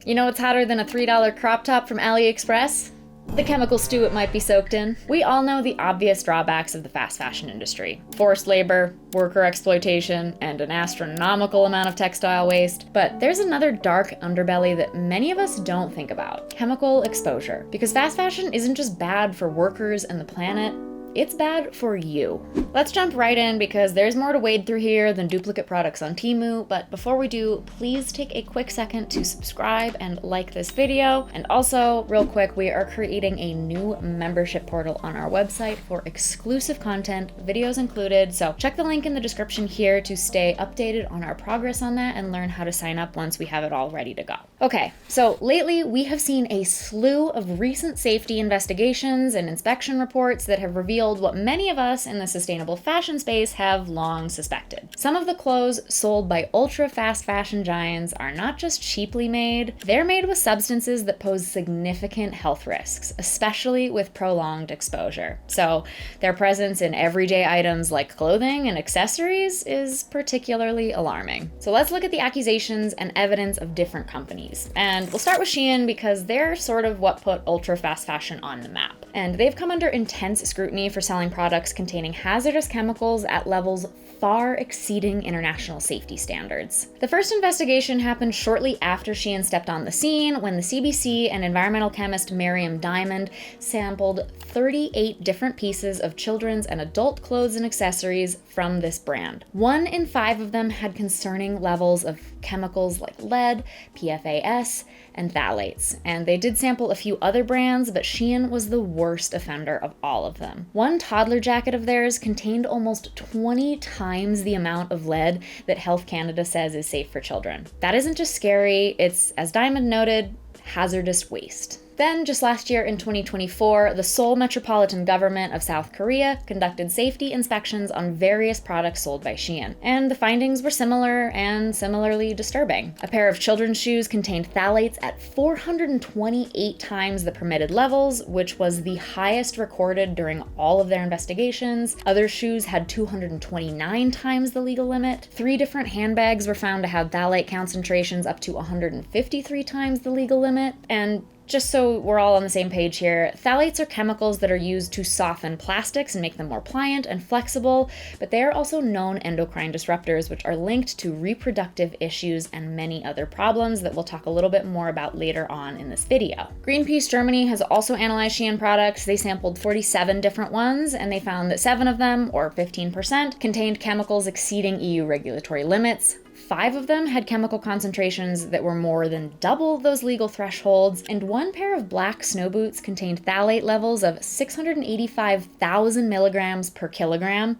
You know what's hotter than a $3 crop top from AliExpress? The chemical stew it might be soaked in. We all know the obvious drawbacks of the fast fashion industry. Forced labor, worker exploitation, and an astronomical amount of textile waste. But there's another dark underbelly that many of us don't think about: chemical exposure. Because fast fashion isn't just bad for workers and the planet, it's bad for you. Let's jump right in because there's more to wade through here than duplicate products on Temu, but before we do, please take a quick second to subscribe and like this video. And also, real quick, we are creating a new membership portal on our website for exclusive content, videos included, so check the link in the description here to stay updated on our progress on that and learn how to sign up once we have it all ready to go. Okay, so lately we have seen a slew of recent safety investigations and inspection reports that have revealed what many of us in the sustainable fashion space have long suspected. Some of the clothes sold by ultra fast fashion giants are not just cheaply made, they're made with substances that pose significant health risks, especially with prolonged exposure. So their presence in everyday items like clothing and accessories is particularly alarming. So let's look at the accusations and evidence of different companies. And we'll start with Shein because they're sort of what put ultra fast fashion on the map. And they've come under intense scrutiny for selling products containing hazardous chemicals at levels far exceeding international safety standards. The first investigation happened shortly after Shein stepped on the scene when the CBC and environmental chemist Miriam Diamond sampled 38 different pieces of children's and adult clothes and accessories from this brand. 1 in 5 of them had concerning levels of chemicals like lead, PFAS, and phthalates. And they did sample a few other brands, but Shein was the worst offender of all of them. One toddler jacket of theirs contained almost 20 times the amount of lead that Health Canada says is safe for children. That isn't just scary, it's, as Diamond noted, hazardous waste. Then, just last year in 2024, the Seoul Metropolitan Government of South Korea conducted safety inspections on various products sold by Shein, and the findings were similar and similarly disturbing. A pair of children's shoes contained phthalates at 428 times the permitted levels, which was the highest recorded during all of their investigations. Other shoes had 229 times the legal limit. 3 different handbags were found to have phthalate concentrations up to 153 times the legal limit, and just so we're all on the same page here, phthalates are chemicals that are used to soften plastics and make them more pliant and flexible, but they are also known endocrine disruptors, which are linked to reproductive issues and many other problems that we'll talk a little bit more about later on in this video. Greenpeace Germany has also analyzed Shein products. They sampled 47 different ones, and they found that 7 of them, or 15%, contained chemicals exceeding EU regulatory limits. 5 of them had chemical concentrations that were more than double those legal thresholds, and 1 pair of black snow boots contained phthalate levels of 685,000 milligrams per kilogram,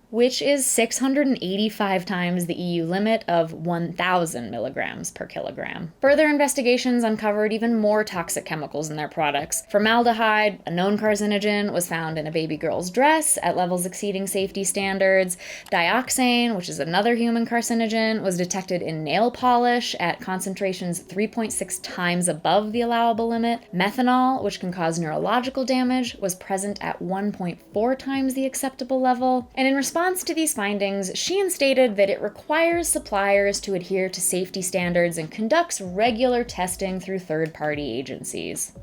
which is 685 times the EU limit of 1,000 milligrams per kilogram. Further investigations uncovered even more toxic chemicals in their products. Formaldehyde, a known carcinogen, was found in a baby girl's dress at levels exceeding safety standards. Dioxane, which is another human carcinogen, was detected in nail polish at concentrations 3.6 times above the allowable limit. Methanol, which can cause neurological damage, was present at 1.4 times the acceptable level. And in response to these findings, Shein stated that it requires suppliers to adhere to safety standards and conducts regular testing through third-party agencies.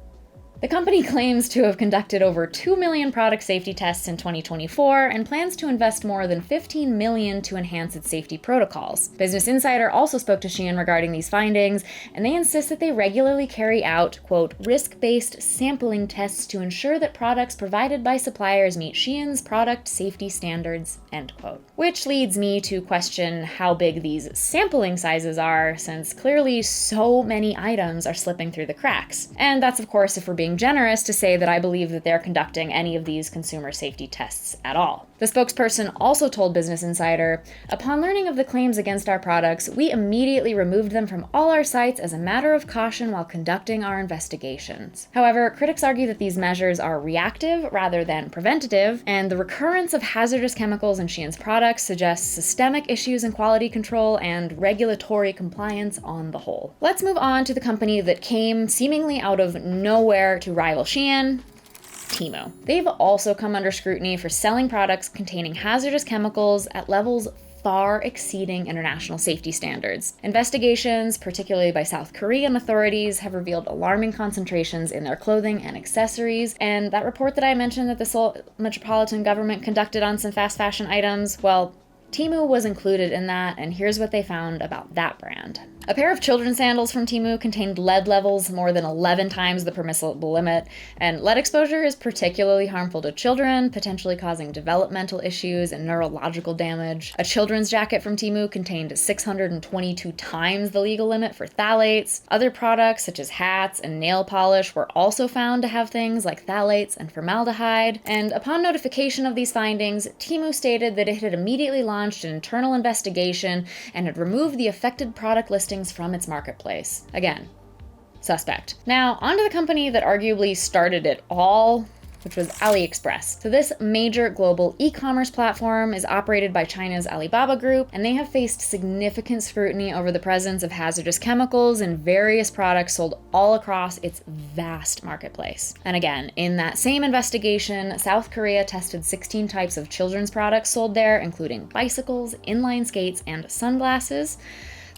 The company claims to have conducted over 2 million product safety tests in 2024 and plans to invest more than $15 million to enhance its safety protocols. Business Insider also spoke to Shein regarding these findings, and they insist that they regularly carry out, quote, risk-based sampling tests to ensure that products provided by suppliers meet Shein's product safety standards, end quote. Which leads me to question how big these sampling sizes are, since clearly so many items are slipping through the cracks. And that's, of course, if we're being generous to say that I believe that they're conducting any of these consumer safety tests at all. The spokesperson also told Business Insider, "Upon learning of the claims against our products, we immediately removed them from all our sites as a matter of caution while conducting our investigations." However, critics argue that these measures are reactive rather than preventative, and the recurrence of hazardous chemicals in Shein's products suggests systemic issues in quality control and regulatory compliance on the whole. Let's move on to the company that came seemingly out of nowhere to rival Shein, Temu. They've also come under scrutiny for selling products containing hazardous chemicals at levels far exceeding international safety standards. Investigations, particularly by South Korean authorities, have revealed alarming concentrations in their clothing and accessories, and that report that I mentioned that the Seoul Metropolitan Government conducted on some fast fashion items, well, Temu was included in that, and here's what they found about that brand. A pair of children's sandals from Temu contained lead levels more than 11 times the permissible limit, and lead exposure is particularly harmful to children, potentially causing developmental issues and neurological damage. A children's jacket from Temu contained 622 times the legal limit for phthalates. Other products, such as hats and nail polish, were also found to have things like phthalates and formaldehyde, and upon notification of these findings, Temu stated that it had immediately launched an internal investigation and had removed the affected product listings from its marketplace. Again, suspect. Now, onto the company that arguably started it all, which was AliExpress. So this major global e-commerce platform is operated by China's Alibaba Group, and they have faced significant scrutiny over the presence of hazardous chemicals in various products sold all across its vast marketplace. And again, in that same investigation, South Korea tested 16 types of children's products sold there, including bicycles, inline skates, and sunglasses.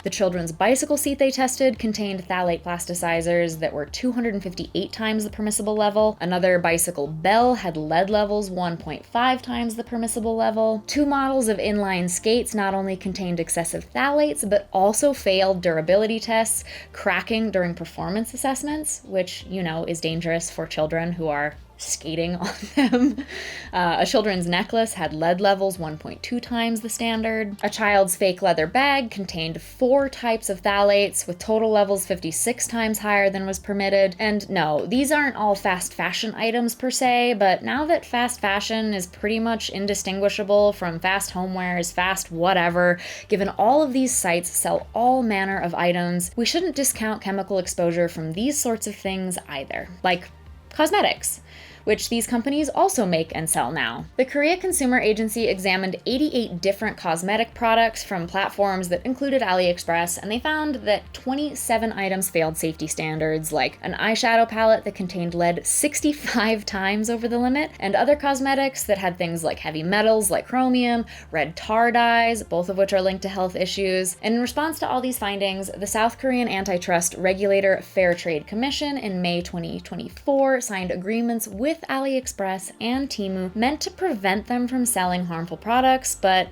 The children's bicycle seat they tested contained phthalate plasticizers that were 258 times the permissible level. Another bicycle bell had lead levels 1.5 times the permissible level. 2 models of inline skates not only contained excessive phthalates, but also failed durability tests, cracking during performance assessments, which, is dangerous for children who are skating on them. A children's necklace had lead levels 1.2 times the standard. A child's fake leather bag contained 4 types of phthalates, with total levels 56 times higher than was permitted. And no, these aren't all fast fashion items per se, but now that fast fashion is pretty much indistinguishable from fast homewares, fast whatever, given all of these sites sell all manner of items, we shouldn't discount chemical exposure from these sorts of things either. Like cosmetics, which these companies also make and sell now. The Korea Consumer Agency examined 88 different cosmetic products from platforms that included AliExpress, and they found that 27 items failed safety standards, like an eyeshadow palette that contained lead 65 times over the limit, and other cosmetics that had things like heavy metals like chromium, red tar dyes, both of which are linked to health issues. And in response to all these findings, the South Korean antitrust regulator Fair Trade Commission in May 2024 signed agreements with AliExpress and Temu meant to prevent them from selling harmful products, but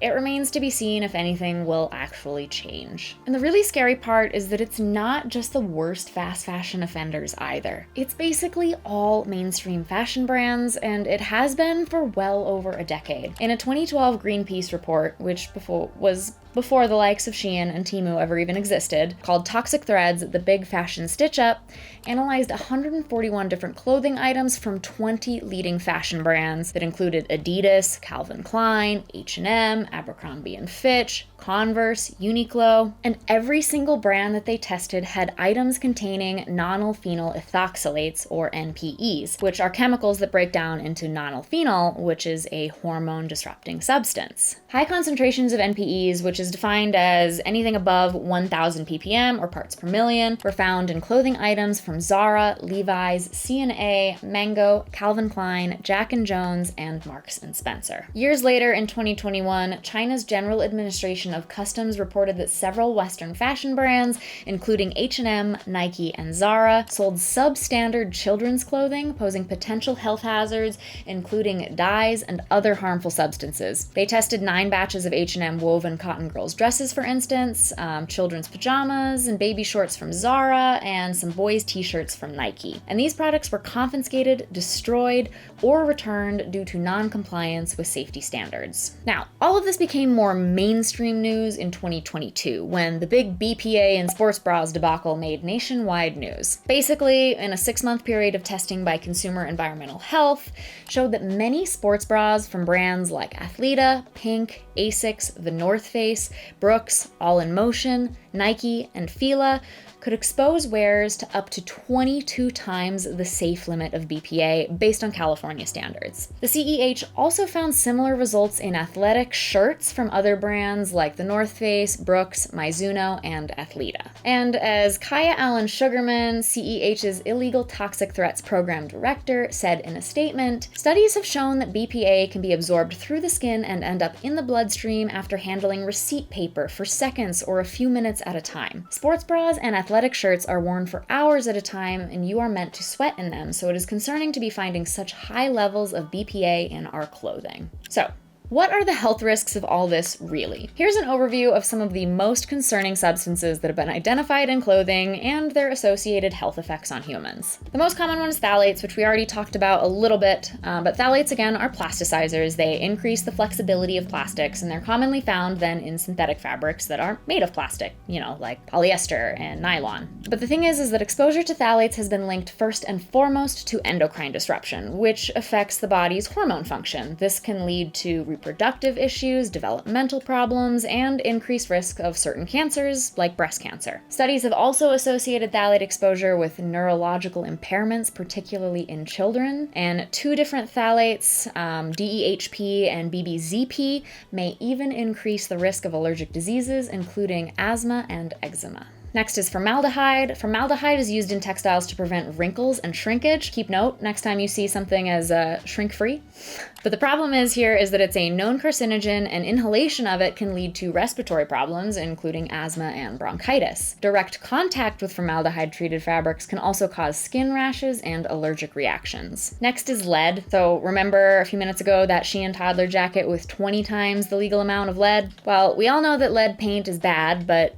it remains to be seen if anything will actually change. And the really scary part is that it's not just the worst fast fashion offenders either. It's basically all mainstream fashion brands, and it has been for well over a decade. In a 2012 Greenpeace report, which was before the likes of Shein and Temu ever even existed, called Toxic Threads, the Big Fashion Stitch-Up, analyzed 141 different clothing items from 20 leading fashion brands that included Adidas, Calvin Klein, H&M, Abercrombie & Fitch, Converse, Uniqlo, and every single brand that they tested had items containing nonylphenol ethoxylates, or NPEs, which are chemicals that break down into nonylphenol, which is a hormone-disrupting substance. High concentrations of NPEs, which is defined as anything above 1,000 ppm or parts per million, were found in clothing items from Zara, Levi's, C&A, Mango, Calvin Klein, Jack & Jones, and Marks & Spencer. Years later, in 2021, China's General Administration of Customs reported that several Western fashion brands, including H&M, Nike, and Zara, sold substandard children's clothing, posing potential health hazards, including dyes and other harmful substances. They tested 9 batches of H&M woven cotton girls' dresses, for instance, children's pajamas and baby shorts from Zara, and some boys' t-shirts from Nike. And these products were confiscated, destroyed, or returned due to non-compliance with safety standards. Now, all of this became more mainstream news in 2022, when the big BPA and sports bras debacle made nationwide news. Basically, in a 6-month period of testing by Consumer Environmental Health, showed that many sports bras from brands like Athleta, Pink, Asics, The North Face, Brooks, All in Motion, Nike, and Fila could expose wearers to up to 22 times the safe limit of BPA based on California standards. The CEH also found similar results in athletic shirts from other brands like The North Face, Brooks, Mizuno, and Athleta. And as Kaya Allen Sugarman, CEH's Illegal Toxic Threats Program Director, said in a statement, studies have shown that BPA can be absorbed through the skin and end up in the bloodstream after handling receipt paper for seconds or a few minutes at a time. Sports bras and athletic shirts are worn for hours at a time, and you are meant to sweat in them, so it is concerning to be finding such high levels of BPA in our clothing. So, what are the health risks of all this really? Here's an overview of some of the most concerning substances that have been identified in clothing and their associated health effects on humans. The most common one is phthalates, which we already talked about a little bit, but phthalates again are plasticizers. They increase the flexibility of plastics, and they're commonly found then in synthetic fabrics that are made of plastic, like polyester and nylon. But the thing is that exposure to phthalates has been linked first and foremost to endocrine disruption, which affects the body's hormone function. This can lead to reproductive issues, developmental problems, and increased risk of certain cancers, like breast cancer. Studies have also associated phthalate exposure with neurological impairments, particularly in children, and two different phthalates, DEHP and BBZP, may even increase the risk of allergic diseases, including asthma and eczema. Next is formaldehyde. Formaldehyde is used in textiles to prevent wrinkles and shrinkage. Keep note next time you see something as shrink-free. But the problem is that it's a known carcinogen, and inhalation of it can lead to respiratory problems, including asthma and bronchitis. Direct contact with formaldehyde-treated fabrics can also cause skin rashes and allergic reactions. Next is lead. So remember a few minutes ago that Shein toddler jacket with 20 times the legal amount of lead? Well, we all know that lead paint is bad, but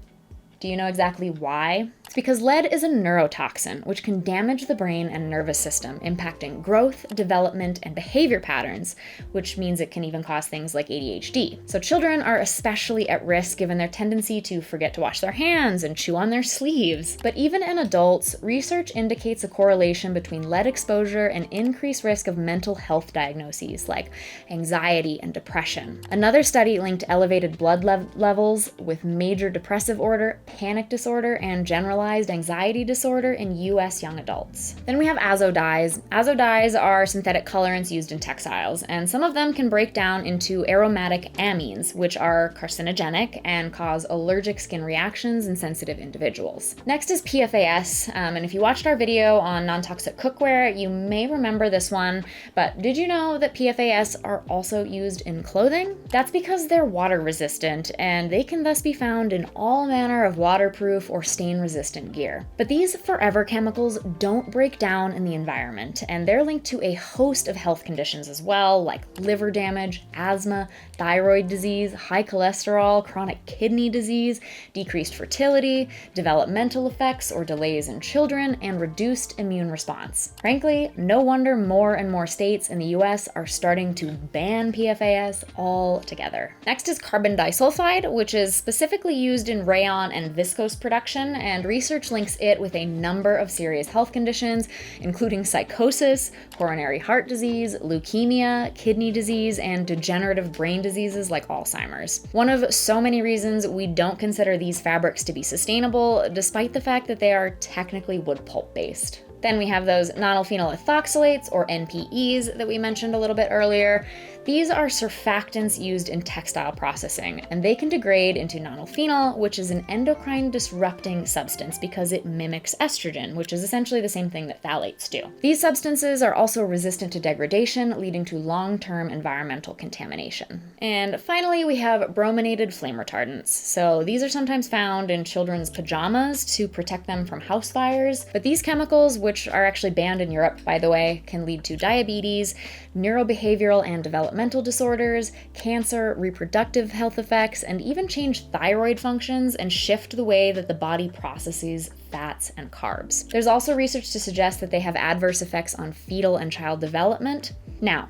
do you know exactly why? It's because lead is a neurotoxin, which can damage the brain and nervous system, impacting growth, development, and behavior patterns, which means it can even cause things like ADHD. So children are especially at risk given their tendency to forget to wash their hands and chew on their sleeves. But even in adults, research indicates a correlation between lead exposure and increased risk of mental health diagnoses like anxiety and depression. Another study linked elevated blood levels with major depressive order, panic disorder, and generalized anxiety disorder in U.S. young adults. Then we have azo dyes. Azo dyes are synthetic colorants used in textiles, and some of them can break down into aromatic amines, which are carcinogenic and cause allergic skin reactions in sensitive individuals. Next is PFAS, and if you watched our video on non-toxic cookware, you may remember this one, but did you know that PFAS are also used in clothing? That's because they're water resistant, and they can thus be found in all manner of waterproof or stain-resistant gear. But these forever chemicals don't break down in the environment, and they're linked to a host of health conditions as well, like liver damage, asthma, thyroid disease, high cholesterol, chronic kidney disease, decreased fertility, developmental effects or delays in children, and reduced immune response. Frankly, no wonder more and more states in the US are starting to ban PFAS altogether. Next is carbon disulfide, which is specifically used in rayon and viscose production, and research links it with a number of serious health conditions, including psychosis, coronary heart disease, leukemia, kidney disease, and degenerative brain diseases like Alzheimer's. One of so many reasons we don't consider these fabrics to be sustainable, despite the fact that they are technically wood pulp based. Then we have those nonylphenol ethoxylates, or NPEs, that we mentioned a little bit earlier. These are surfactants used in textile processing, and they can degrade into nonylphenol, which is an endocrine disrupting substance because it mimics estrogen, which is essentially the same thing that phthalates do. These substances are also resistant to degradation, leading to long-term environmental contamination. And finally, we have brominated flame retardants. So these are sometimes found in children's pajamas to protect them from house fires, but these chemicals, which are actually banned in Europe, by the way, can lead to diabetes, neurobehavioral and developmental disorders, cancer, reproductive health effects, and even change thyroid functions and shift the way that the body processes fats and carbs. There's also research to suggest that they have adverse effects on fetal and child development. Now,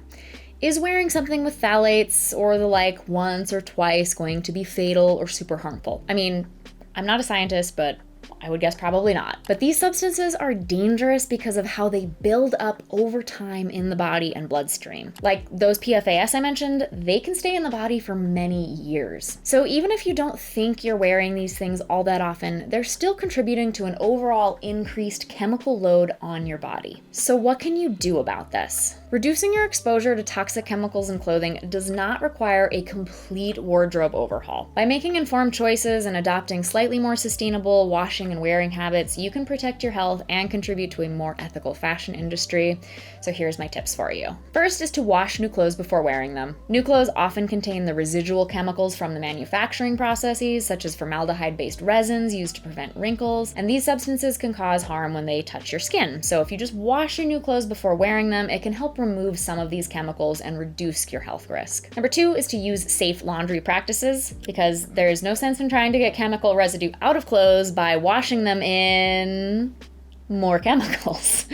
is wearing something with phthalates or the like once or twice going to be fatal or super harmful? I mean, I'm not a scientist, but I would guess probably not. But these substances are dangerous because of how they build up over time in the body and bloodstream. Like those PFAS I mentioned, they can stay in the body for many years. So even if you don't think you're wearing these things all that often, they're still contributing to an overall increased chemical load on your body. So what can you do about this? Reducing your exposure to toxic chemicals in clothing does not require a complete wardrobe overhaul. By making informed choices and adopting slightly more sustainable washing and wearing habits, you can protect your health and contribute to a more ethical fashion industry. So here's my tips for you. First is to wash new clothes before wearing them. New clothes often contain the residual chemicals from the manufacturing processes, such as formaldehyde-based resins used to prevent wrinkles, and these substances can cause harm when they touch your skin. So if you just wash your new clothes before wearing them, it can help remove some of these chemicals and reduce your health risk. Number 2 is to use safe laundry practices, because there is no sense in trying to get chemical residue out of clothes by washing them in more chemicals.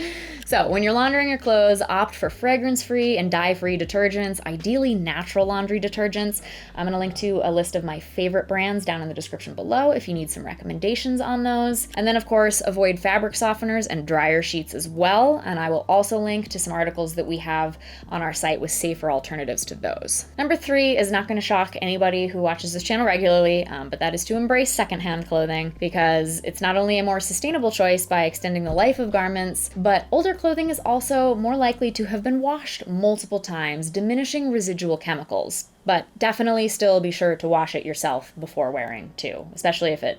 So when you're laundering your clothes, opt for fragrance-free and dye-free detergents, ideally natural laundry detergents. I'm going to link to a list of my favorite brands down in the description below if you need some recommendations on those. And then of course, avoid fabric softeners and dryer sheets as well. And I will also link to some articles that we have on our site with safer alternatives to those. Number 3 is not going to shock anybody who watches this channel regularly, but that is to embrace secondhand clothing, because it's not only a more sustainable choice by extending the life of garments, but older clothing is also more likely to have been washed multiple times, diminishing residual chemicals. But definitely still be sure to wash it yourself before wearing too, especially if it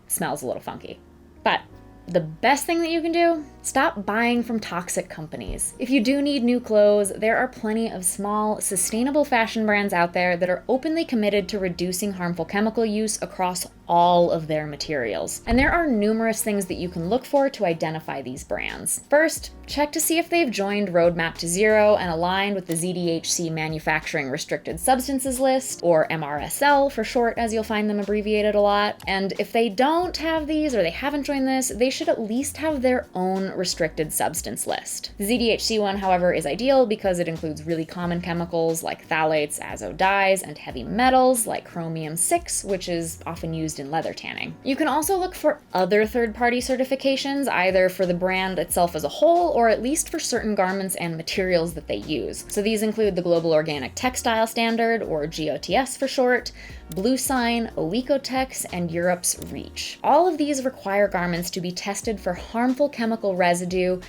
smells a little funky. But the best thing that you can do, stop buying from toxic companies. If you do need new clothes, there are plenty of small, sustainable fashion brands out there that are openly committed to reducing harmful chemical use across all of their materials. And there are numerous things that you can look for to identify these brands. First, check to see if they've joined Roadmap to Zero and aligned with the ZDHC Manufacturing Restricted Substances List, or MRSL for short, as you'll find them abbreviated a lot. And if they don't have these, or they haven't joined this, they should at least have their own restricted substance list. The ZDHC one, however, is ideal because it includes really common chemicals like phthalates, azo dyes, and heavy metals like chromium-6, which is often used in leather tanning. You can also look for other third-party certifications, either for the brand itself as a whole, or at least for certain garments and materials that they use. So these include the Global Organic Textile Standard, or GOTS for short, BlueSign, Oecotex, and Europe's REACH. All of these require garments to be tested for harmful chemical residue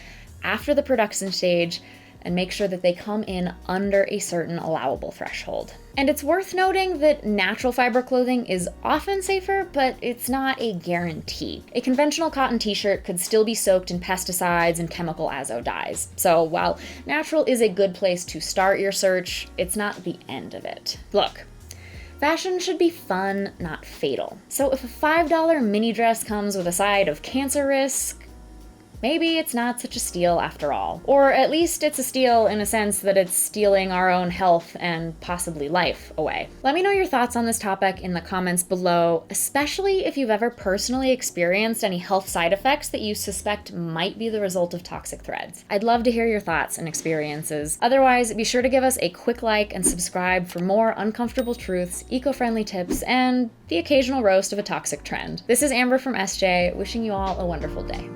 after the production stage and make sure that they come in under a certain allowable threshold. And it's worth noting that natural fiber clothing is often safer, but it's not a guarantee. A conventional cotton t-shirt could still be soaked in pesticides and chemical azo dyes. So while natural is a good place to start your search, it's not the end of it. Look, fashion should be fun, not fatal. So if a $5 mini dress comes with a side of cancer risk, maybe it's not such a steal after all. Or at least it's a steal in a sense that it's stealing our own health and possibly life away. Let me know your thoughts on this topic in the comments below, especially if you've ever personally experienced any health side effects that you suspect might be the result of toxic threads. I'd love to hear your thoughts and experiences. Otherwise, be sure to give us a quick like and subscribe for more uncomfortable truths, eco-friendly tips, and the occasional roast of a toxic trend. This is Amber from SJ, wishing you all a wonderful day.